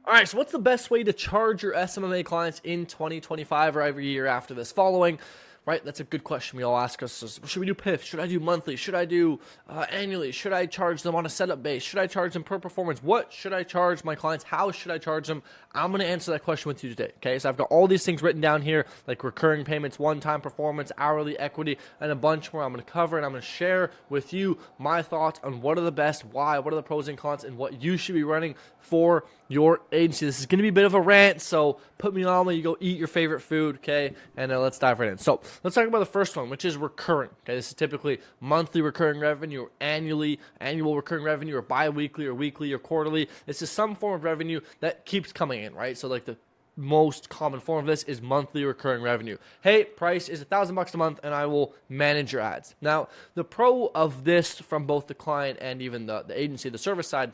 All right, so what's the best way to charge your SMMA clients in 2025 or every year after this following? Right, that's a good question we all ask us. Should we do PIF? Should I do monthly? Should I do annually? Should I charge them on a setup base? Should I charge them per performance? What should I charge my clients? How should I charge them? I'm going to answer that question with you today, okay? So I've got all these things written down here, like recurring payments, one-time performance, hourly, equity, and a bunch more I'm going to cover, and I'm going to share with you my thoughts on what are the best, why, what are the pros and cons, and what you should be running for your agency. This is going to be a bit of a rant, so put me on when you go eat your favorite food, okay? And let's dive right in. So let's talk about the first one, which is recurring. Okay, this is typically monthly recurring revenue, or annual recurring revenue, or bi-weekly, or weekly, or quarterly. This is some form of revenue that keeps coming in, right? So like the most common form of this is monthly recurring revenue. Hey, price is $1,000 a month, and I will manage your ads. Now, the pro of this from both the client and even the agency, the service side,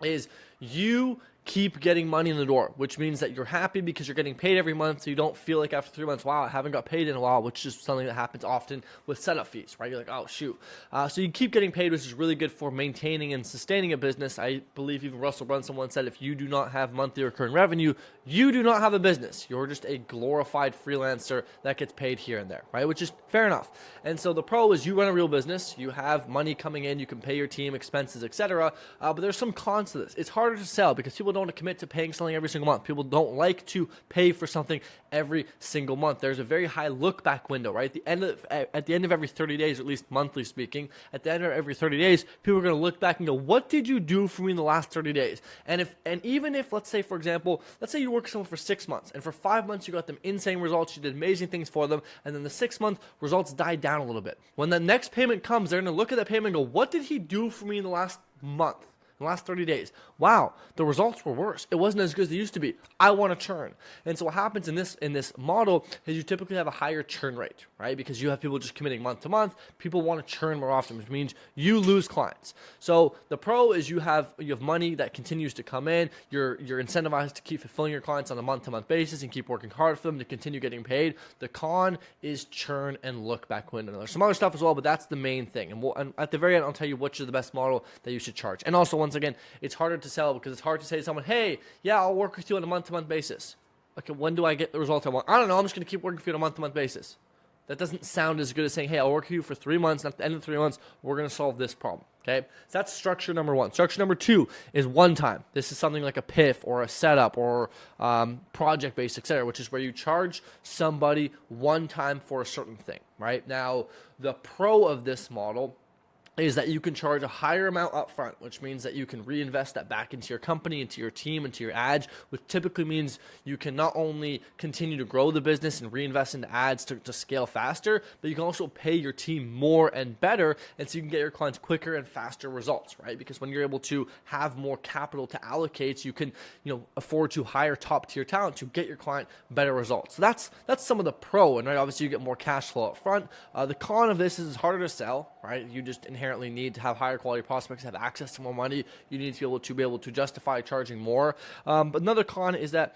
is you keep getting money in the door, which means that you're happy because you're getting paid every month, so you don't feel like after 3 months, wow, I haven't got paid in a while, which is something that happens often with setup fees, right? You're like, oh, shoot. So you keep getting paid, which is really good for maintaining and sustaining a business. I believe even Russell Brunson once said, if you do not have monthly recurring revenue, you do not have a business. You're just a glorified freelancer that gets paid here and there, right? Which is fair enough. And so the pro is you run a real business, you have money coming in, you can pay your team, expenses, etc. But there's some cons to this. It's harder to sell because people don't want to commit to paying something every single month. People don't like to pay for something every single month. There's a very high look back window, right? At the end of every 30 days, or at least monthly speaking, at the end of every 30 days, people are going to look back and go, what did you do for me in the last 30 days? And even if, let's say, for example, let's say you work with someone for 6 months, and for 5 months you got them insane results, you did amazing things for them, and then the 6-month results died down a little bit. When the next payment comes, they're going to look at that payment and go, what did he do for me in the last month? The last 30 days. Wow, the results were worse. It wasn't as good as they used to be. I want to churn. And so what happens in this model is you typically have a higher churn rate, right? Because you have people just committing month to month. People want to churn more often, which means you lose clients. So the pro is you have money that continues to come in. You're incentivized to keep fulfilling your clients on a month-to-month basis and keep working hard for them to continue getting paid. The con is churn and look back window. There's some other stuff as well, but that's the main thing. And at the very end, I'll tell you which is the best model that you should charge. And also, once again, it's harder to sell because it's hard to say to someone, hey, yeah, I'll work with you on a month-to-month basis. Okay, when do I get the result I want? I don't know. I'm just going to keep working with you on a month-to-month basis. That doesn't sound as good as saying, hey, I'll work with you for 3 months, and at the end of 3 months, we're going to solve this problem. Okay, so that's structure number one. Structure number two is one time. This is something like a PIF or a setup or project-based, etc., which is where you charge somebody one time for a certain thing, right? Now, the pro of this model is that you can charge a higher amount upfront, which means that you can reinvest that back into your company, into your team, into your ads, which typically means you can not only continue to grow the business and reinvest into ads to scale faster, but you can also pay your team more and better, and so you can get your clients quicker and faster results, right? Because when you're able to have more capital to allocate, you can afford to hire top tier talent to get your client better results. So that's some of the pro, and right, obviously you get more cash flow up front. The con of this is it's harder to sell, right? You just inherently need to have higher quality prospects, have access to more money. You need to be able to justify charging more. But another con is that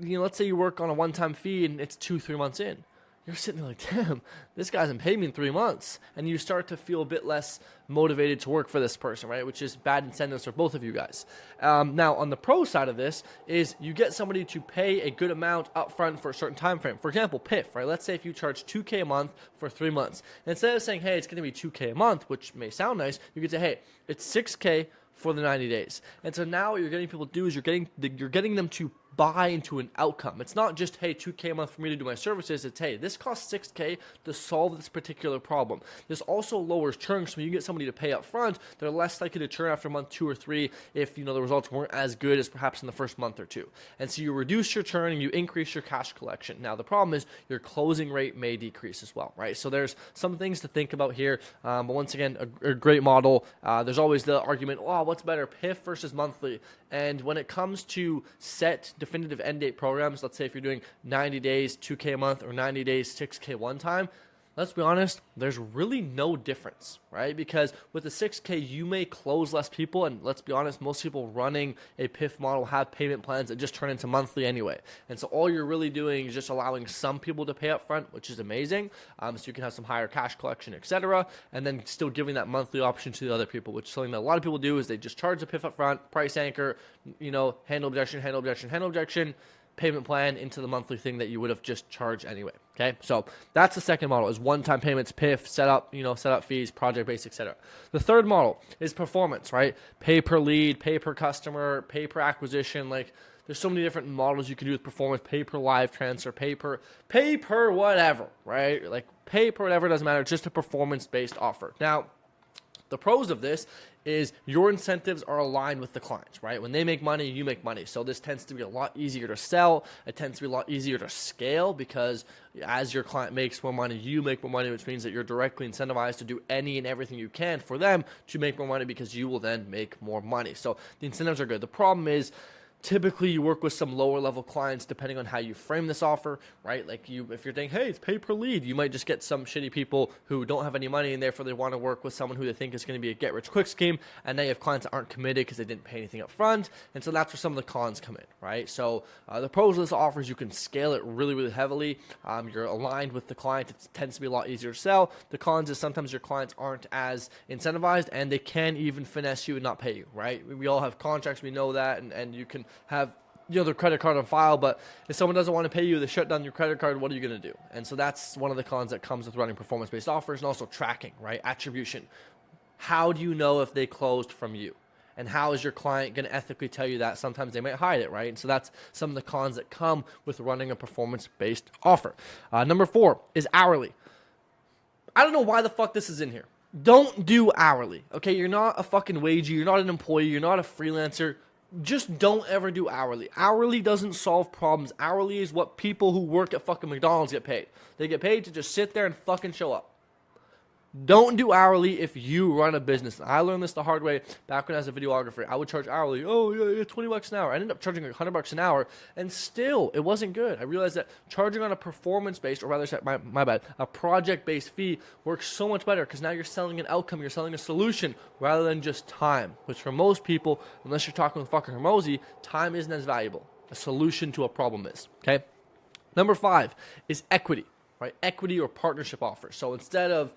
let's say you work on a one-time fee and it's 2-3 months in. You're sitting there like, damn, this guy hasn't paid me in 3 months. And you start to feel a bit less motivated to work for this person, right? Which is bad incentives for both of you guys. Now, on the pro side of this is you get somebody to pay a good amount upfront for a certain time frame. For example, PIF, right? Let's say if you charge $2K a month for 3 months. And instead of saying, hey, it's going to be $2K a month, which may sound nice, you could say, hey, it's $6K for the 90 days. And so now what you're getting people to do is you're getting them to buy into an outcome. It's not just, hey, $2K a month for me to do my services. It's, hey, this costs $6K to solve this particular problem. This also lowers churn. So when you get somebody to pay up front, they're less likely to churn after month 2 or 3 if the results weren't as good as perhaps in the first month or two. And so you reduce your churn and you increase your cash collection. Now the problem is your closing rate may decrease as well, right? So there's some things to think about here. But once again, a great model. There's always the argument, oh, what's better, PIF versus monthly? And when it comes to set definitive end date programs, let's say if you're doing 90 days, $2K a month, or 90 days, $6K one time, let's be honest, there's really no difference, right? Because with the 6K, you may close less people, and let's be honest, most people running a PIF model have payment plans that just turn into monthly anyway. And so all you're really doing is just allowing some people to pay up front, which is amazing. So you can have some higher cash collection, etc., and then still giving that monthly option to the other people, which is something that a lot of people do is they just charge the PIF up front, price anchor, handle objection, payment plan into the monthly thing that you would have just charged anyway. Okay, so that's the second model, is one-time payments, PIF, setup fees, project-based, etc. The third model is performance, right? Pay per lead, pay per customer, pay per acquisition. Like, there's so many different models you can do with performance. Pay per live transfer, pay per whatever, right? Like, pay per whatever, doesn't matter. It's just a performance-based offer. Now, the pros of this is your incentives are aligned with the clients, right? When they make money, you make money. So this tends to be a lot easier to sell. It tends to be a lot easier to scale because as your client makes more money, you make more money, which means that you're directly incentivized to do any and everything you can for them to make more money because you will then make more money. So the incentives are good. The problem is, typically, you work with some lower level clients depending on how you frame this offer, right? Like if you're thinking, hey, it's pay per lead, you might just get some shitty people who don't have any money and therefore they want to work with someone who they think is going to be a get rich quick scheme. And now you have clients that aren't committed because they didn't pay anything up front. And so that's where some of the cons come in, right? So the pros of this offer is you can scale it really, really heavily. You're aligned with the client. It tends to be a lot easier to sell. The cons is sometimes your clients aren't as incentivized and they can even finesse you and not pay you, right? We all have contracts. We know that. And you can have their credit card on file, but if someone doesn't want to pay you, they shut down your credit card, what are you going to do? And so that's one of the cons that comes with running performance-based offers, and also tracking, right? Attribution. How do you know if they closed from you? And how is your client going to ethically tell you that? Sometimes they might hide it, right? And so that's some of the cons that come with running a performance-based offer. Number 4 is hourly. I don't know why the fuck this is in here. Don't do hourly, okay? You're not a fucking wagey. You're not an employee. You're not a freelancer. Just don't ever do hourly. Hourly doesn't solve problems. Hourly is what people who work at fucking McDonald's get paid. They get paid to just sit there and fucking show up. Don't do hourly if you run a business. I learned this the hard way back when I was a videographer. I would charge hourly. Oh, yeah, $20 an hour. I ended up charging $100 an hour, and still, it wasn't good. I realized that charging on a performance-based, or rather, my bad, a project-based fee works so much better because now you're selling an outcome. You're selling a solution rather than just time, which for most people, unless you're talking with fucking Hermosi, time isn't as valuable. A solution to a problem is, okay? Number 5 is equity. Right, equity or partnership offers. So instead of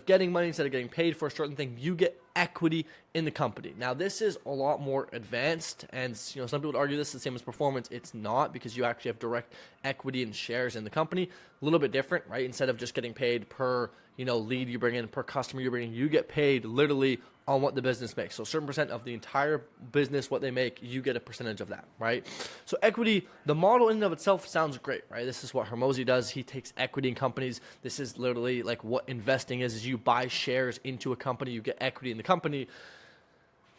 getting money, instead of getting paid for a certain thing, you get equity in the company. Now this is a lot more advanced, and some people would argue this is the same as performance. It's not, because you actually have direct equity and shares in the company. A little bit different, right? Instead of just getting paid per lead you bring in, per customer you bring in, you get paid literally on what the business makes. So a certain percent of the entire business, what they make, you get a percentage of that, right? So equity, the model in and of itself sounds great, right? This is what Hermosi does. He takes equity in companies. This is literally like what investing is you buy shares into a company, you get equity in the company.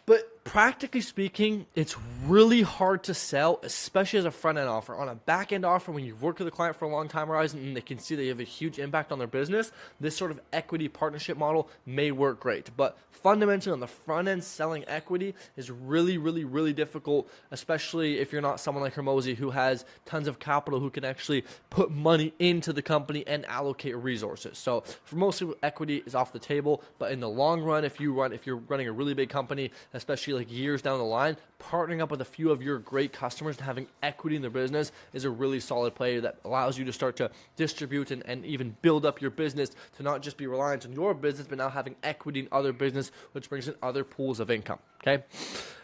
But practically speaking, it's really hard to sell, especially as a front-end offer. On a back-end offer, when you've worked with a client for a long time horizon and they can see that you have a huge impact on their business, this sort of equity partnership model may work great. But fundamentally, on the front end, selling equity is really, really, really difficult, especially if you're not someone like Hermosi who has tons of capital, who can actually put money into the company and allocate resources. So for most people, equity is off the table. But in the long run, if you're running a really big company, especially like years down the line, partnering up with a few of your great customers and having equity in their business is a really solid play that allows you to start to distribute and even build up your business to not just be reliant on your business, but now having equity in other business, which brings in other pools of income. Okay.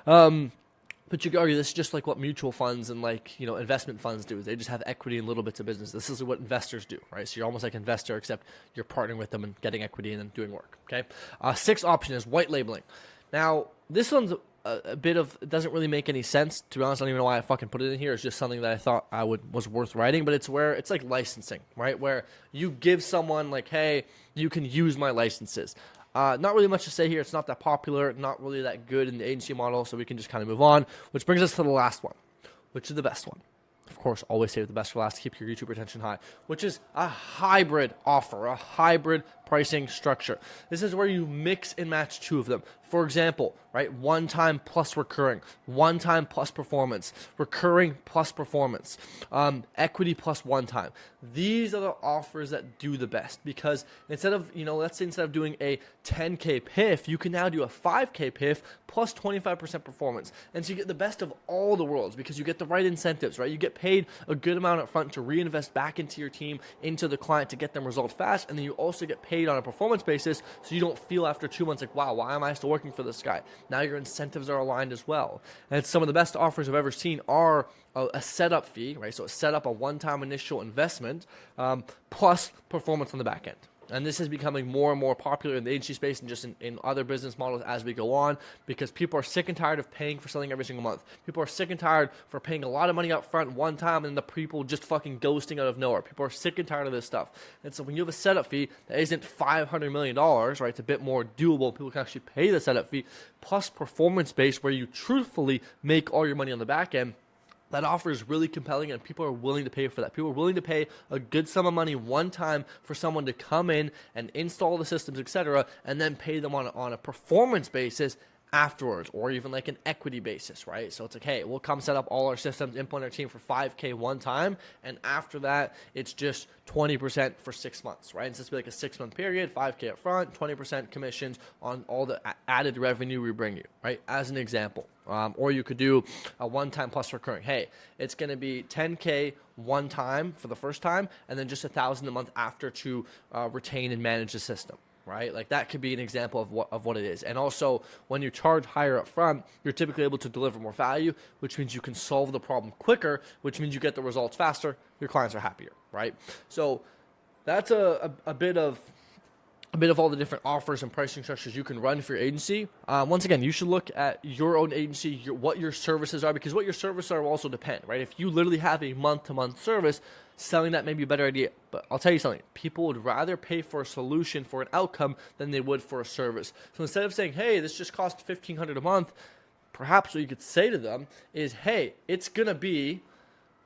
But you could argue this is just like what mutual funds and investment funds do. They just have equity in little bits of business. This is what investors do, right? So you're almost like an investor, except you're partnering with them and getting equity and then doing work. Okay. 6th option is white labeling. Now, this one's a bit of, it doesn't really make any sense. To be honest, I don't even know why I fucking put it in here. It's just something that I thought was worth writing, but it's like licensing, right? Where you give someone like, hey, you can use my licenses. Not really much to say here. It's not that popular, not really that good in the agency model, so we can just kind of move on, which brings us to the last one, which is the best one. Of course, always save the best for last to keep your YouTube retention high, which is a hybrid offer, a hybrid pricing structure. This is where you mix and match two of them. For example, right, one time plus recurring, one time plus performance, recurring plus performance, equity plus one time. These are the offers that do the best, because instead of, let's say instead of doing a 10K PIF, you can now do a 5K PIF plus 25% performance. And so you get the best of all the worlds, because you get the right incentives, right? You get paid a good amount up front to reinvest back into your team, into the client to get them results fast. And then you also get paid on a performance basis, so you don't feel after 2 months like, wow, why am I still working for this guy? Now your incentives are aligned as well. And some of the best offers I've ever seen are a setup fee, right? So set up a one-time initial investment plus performance on the back end. And this is becoming more and more popular in the agency space and just in other business models as we go on, because people are sick and tired of paying for something every single month. People are sick and tired for paying a lot of money up front one time and the people just fucking ghosting out of nowhere. People are sick and tired of this stuff. And so when you have a setup fee that isn't $500 million, right, it's a bit more doable. People can actually pay the setup fee plus performance-based, where you truthfully make all your money on the back end. That offer is really compelling, and people are willing to pay for that. People are willing to pay a good sum of money one time for someone to come in and install the systems, etc., and then pay them on a performance basis afterwards, or even like an equity basis, right? So it's like, hey, we'll come set up all our systems, implement our team for 5K one time, and after that, it's just 20% for 6 months, right? And so it's like a 6-month period, 5K up front, 20% commissions on all the added revenue we bring you, right? As an example. Or you could do a one-time plus recurring. Hey, it's going to be 10K one time for the first time, and then just $1,000 a month after to retain and manage the system. Right? Like that could be an example of what it is. And also, when you charge higher up front, you're typically able to deliver more value, which means you can solve the problem quicker, which means you get the results faster. Your clients are happier, right? So that's a bit of all the different offers and pricing structures you can run for your agency. Once again, you should look at your own agency, what your services are, because what your services are will also depend, right? If you literally have a month-to-month service, selling that may be a better idea. But I'll tell you something, people would rather pay for a solution for an outcome than they would for a service. So instead of saying, hey, this just costs $1,500 a month, perhaps what you could say to them is, hey, it's going to be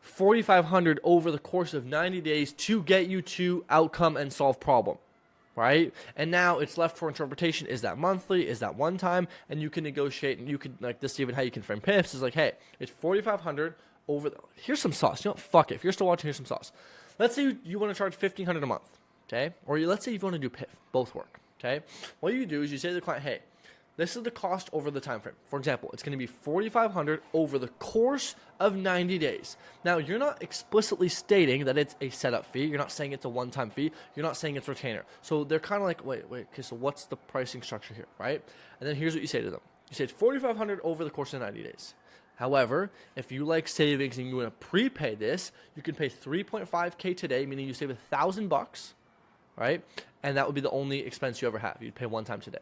$4,500 over the course of 90 days to get you to outcome and solve problem. Right? And now it's left for interpretation. Is that monthly? Is that one time? And you can negotiate, and you can, like this, even how you can frame PIFs is like, hey, it's $4,500 over here's some sauce. Fuck it. If you're still watching, here's some sauce. Let's say you want to charge $1,500 a month, okay? Or let's say you want to do PIF. Both work, okay? What you do is you say to the client, hey, this is the cost over the time frame. For example, it's going to be $4,500 over the course of 90 days. Now, you're not explicitly stating that it's a setup fee. You're not saying it's a one-time fee. You're not saying it's retainer. So they're kind of like, wait, okay, so what's the pricing structure here, right? And then here's what you say to them. You say it's $4,500 over the course of 90 days. However, if you like savings and you want to prepay this, you can pay $3.5K today, meaning you save $1,000, right? And that would be the only expense you ever have. You'd pay one time today.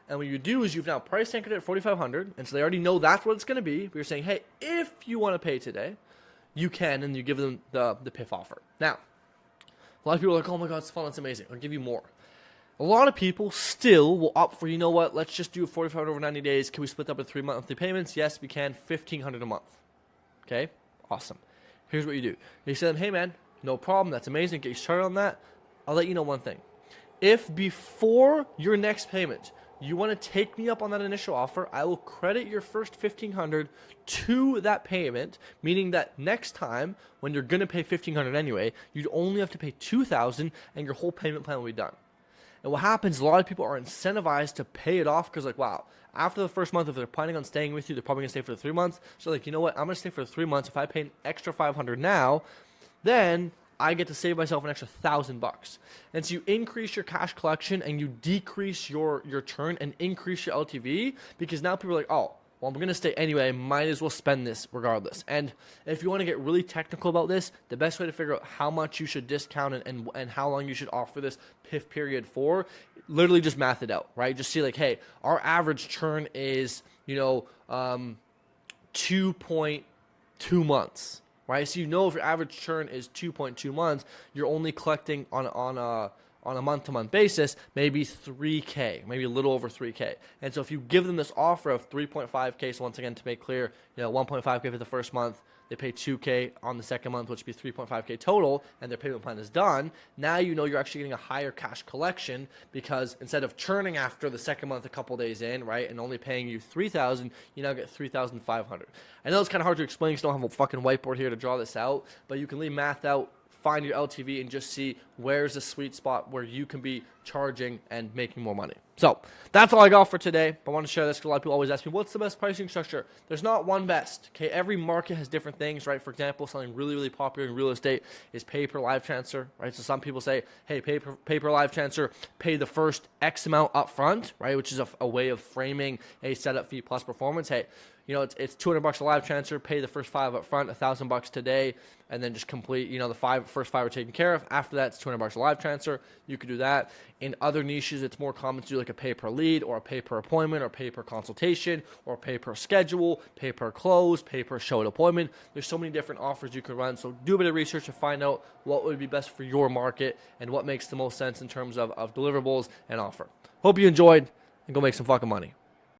And what you do is you've now price anchored it at $4,500, and so they already know that's what it's going to be. But you're saying, hey, if you want to pay today, you can, and you give them the PIF offer. Now, a lot of people are like, oh my God, it's fun, it's amazing. I'll give you more. A lot of people still will opt for, you know what, let's just do $4,500 over 90 days. Can we split up into 3 monthly payments? Yes, we can. $1,500 a month. Okay, awesome. Here's what you do. You say to them, hey man, no problem. That's amazing. Get you started on that. I'll let you know one thing. If before your next payment, you want to take me up on that initial offer, I will credit your first $1,500 to that payment, meaning that next time when you're going to pay $1,500 anyway, you'd only have to pay $2,000 and your whole payment plan will be done. And what happens, a lot of people are incentivized to pay it off because, like, wow, after the first month, if they're planning on staying with you, they're probably going to stay for the 3 months. So, like, you know what? I'm going to stay for the 3 months. If I pay an extra $500 now, then I get to save myself an extra $1,000. And so you increase your cash collection and you decrease your churn and increase your LTV, because now people are like, oh, well, I'm going to stay anyway. Might as well spend this regardless. And if you want to get really technical about this, the best way to figure out how much you should discount and how long you should offer this PIF period for, literally just math it out, right? Just see like, hey, our average churn is, 2.2 months, right? So if your average churn is 2.2 months, you're only collecting on on a month-to-month basis, maybe 3K, maybe a little over 3K. And so if you give them this offer of 3.5K, so once again, to make clear, 1.5K for the first month, they pay 2K on the second month, which would be 3.5K total, and their payment plan is done. Now you're actually getting a higher cash collection, because instead of churning after the second month a couple days in, right, and only paying you $3,000, you now get $3,500. I know it's kind of hard to explain because I don't have a fucking whiteboard here to draw this out, but you can leave math out, find your LTV, and just see where's the sweet spot where you can be charging and making more money. So that's all I got for today. I want to share this because a lot of people always ask me, what's the best pricing structure? There's not one best. Okay, every market has different things, right? For example, something really, really popular in real estate is pay-per live transfer, right? So some people say, hey, pay-per live transfer, pay the first X amount up front, right? Which is a way of framing a setup fee plus performance. Hey, it's $200 a live transfer, pay the first $5 up front, $1,000 today, and then just complete, the first five are taken care of. After that, it's $200 a live transfer. You could do that. In other niches, it's more common to do like a pay per lead, or a pay per appointment, or pay per consultation, or pay per schedule, pay per close, pay per show appointment. There's so many different offers you could run. So do a bit of research to find out what would be best for your market and what makes the most sense in terms of deliverables and offer. Hope you enjoyed, and go make some fucking money.